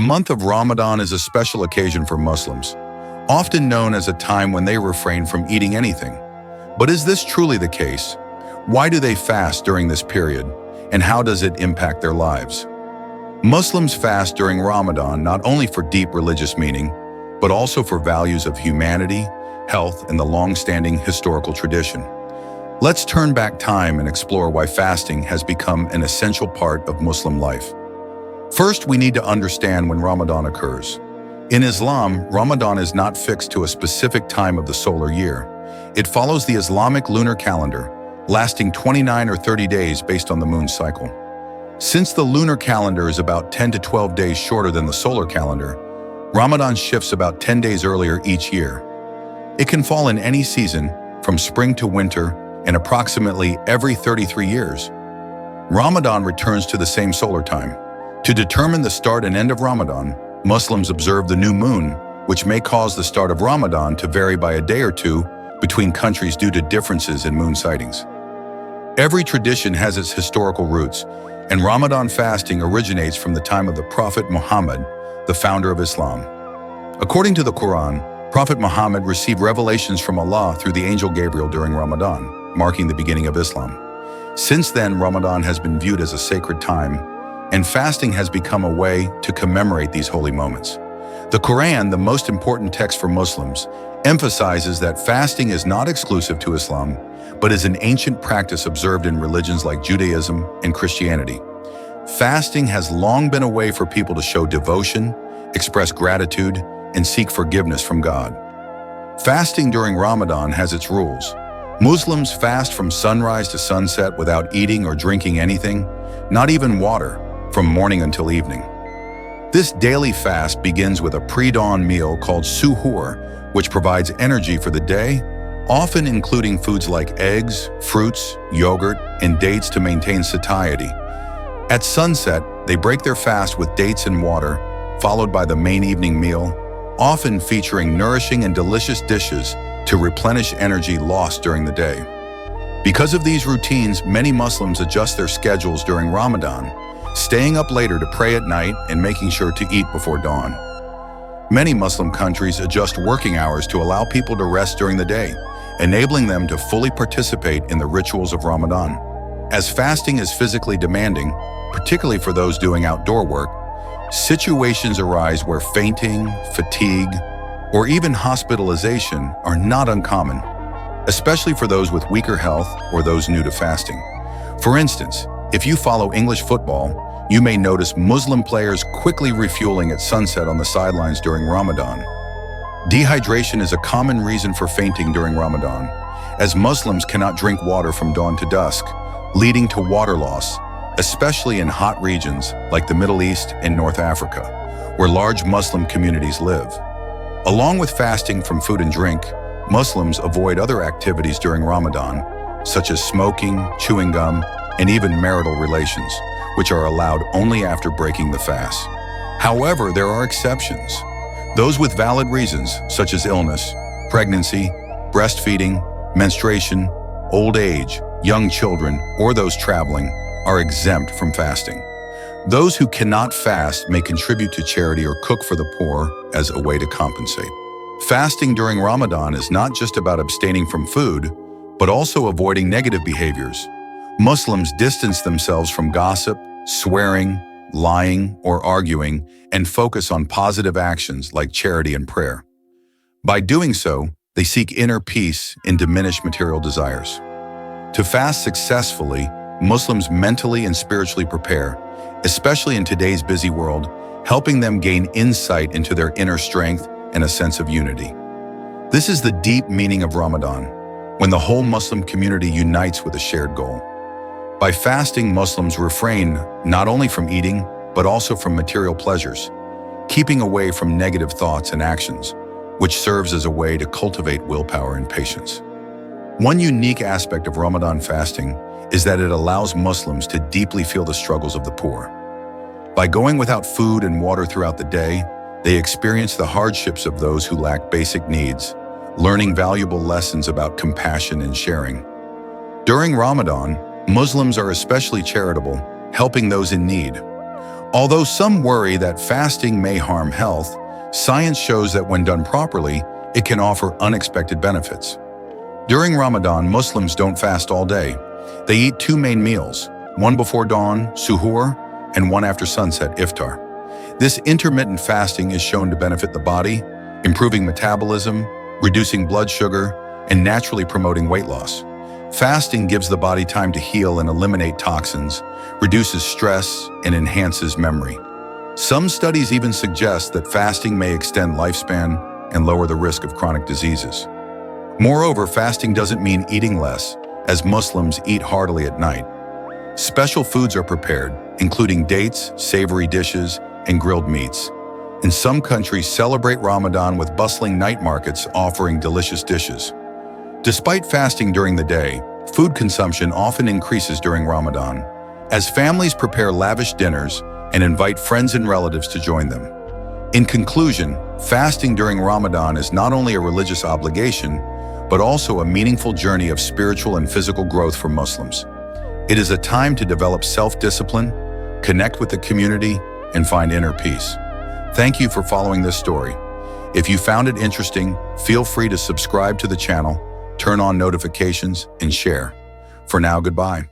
month of Ramadan is a special occasion for Muslims, often known as a time when they refrain from eating anything. But is this truly the case? Why do they fast during this period, and how does it impact their lives? Muslims fast during Ramadan not only for deep religious meaning, but also for values of humanity, health, and the long-standing historical tradition. Let's turn back time and explore why fasting has become an essential part of Muslim life. First, we need to understand when Ramadan occurs. In Islam, Ramadan is not fixed to a specific time of the solar year. It follows the Islamic lunar calendar, lasting 29 or 30 days based on the moon cycle. Since the lunar calendar is about 10 to 12 days shorter than the solar calendar, Ramadan shifts about 10 days earlier each year. It can fall in any season, from spring to winter, and approximately every 33 years. Ramadan returns to the same solar time. To determine the start and end of Ramadan, Muslims observe the new moon, which may cause the start of Ramadan to vary by a day or two between countries due to differences in moon sightings. Every tradition has its historical roots, and Ramadan fasting originates from the time of the Prophet Muhammad, the founder of Islam. According to the Quran, Prophet Muhammad received revelations from Allah through the angel Gabriel during Ramadan, marking the beginning of Islam. Since then, Ramadan has been viewed as a sacred time, and fasting has become a way to commemorate these holy moments. The Quran, the most important text for Muslims, emphasizes that fasting is not exclusive to Islam, but is an ancient practice observed in religions like Judaism and Christianity. Fasting has long been a way for people to show devotion, express gratitude, and seek forgiveness from God. Fasting during Ramadan has its rules. Muslims fast from sunrise to sunset without eating or drinking anything, not even water, from morning until evening. This daily fast begins with a pre-dawn meal called suhoor, which provides energy for the day, often including foods like eggs, fruits, yogurt, and dates to maintain satiety. At sunset, they break their fast with dates and water, followed by the main evening meal, often featuring nourishing and delicious dishes to replenish energy lost during the day. Because of these routines, many Muslims adjust their schedules during Ramadan, staying up later to pray at night and making sure to eat before dawn. Many Muslim countries adjust working hours to allow people to rest during the day, enabling them to fully participate in the rituals of Ramadan. As fasting is physically demanding, particularly for those doing outdoor work, situations arise where fainting, fatigue, or even hospitalization are not uncommon, especially for those with weaker health or those new to fasting. For instance, if you follow English football, you may notice Muslim players quickly refueling at sunset on the sidelines during Ramadan. Dehydration is a common reason for fainting during Ramadan, as Muslims cannot drink water from dawn to dusk, leading to water loss, especially in hot regions like the Middle East and North Africa, where large Muslim communities live. Along with fasting from food and drink, Muslims avoid other activities during Ramadan, such as smoking, chewing gum, and even marital relations, which are allowed only after breaking the fast. However, there are exceptions. Those with valid reasons, such as illness, pregnancy, breastfeeding, menstruation, old age, young children, or those traveling, are exempt from fasting. Those who cannot fast may contribute to charity or cook for the poor as a way to compensate. Fasting during Ramadan is not just about abstaining from food, but also avoiding negative behaviors. Muslims distance themselves from gossip, swearing, lying, or arguing, and focus on positive actions like charity and prayer. By doing so, they seek inner peace and diminish material desires. To fast successfully, Muslims mentally and spiritually prepare, especially in today's busy world, helping them gain insight into their inner strength and a sense of unity. This is the deep meaning of Ramadan, when the whole Muslim community unites with a shared goal. By fasting, Muslims refrain not only from eating, but also from material pleasures, keeping away from negative thoughts and actions, which serves as a way to cultivate willpower and patience. One unique aspect of Ramadan fasting is that it allows Muslims to deeply feel the struggles of the poor. By going without food and water throughout the day, they experience the hardships of those who lack basic needs, learning valuable lessons about compassion and sharing. During Ramadan, Muslims are especially charitable, helping those in need. Although some worry that fasting may harm health, science shows that when done properly, it can offer unexpected benefits. During Ramadan, Muslims don't fast all day. They eat 2 main meals, one before dawn, suhoor, and one after sunset, iftar. This intermittent fasting is shown to benefit the body, improving metabolism, reducing blood sugar, and naturally promoting weight loss. Fasting gives the body time to heal and eliminate toxins, reduces stress, and enhances memory. Some studies even suggest that fasting may extend lifespan and lower the risk of chronic diseases. Moreover, fasting doesn't mean eating less, as Muslims eat heartily at night. Special foods are prepared, including dates, savory dishes, and grilled meats. In some countries, celebrate Ramadan with bustling night markets offering delicious dishes. Despite fasting during the day, food consumption often increases during Ramadan, as families prepare lavish dinners and invite friends and relatives to join them. In conclusion, fasting during Ramadan is not only a religious obligation, but also a meaningful journey of spiritual and physical growth for Muslims. It is a time to develop self-discipline, connect with the community, and find inner peace. Thank you for following this story. If you found it interesting, feel free to subscribe to the channel, turn on notifications, and share. For now, goodbye.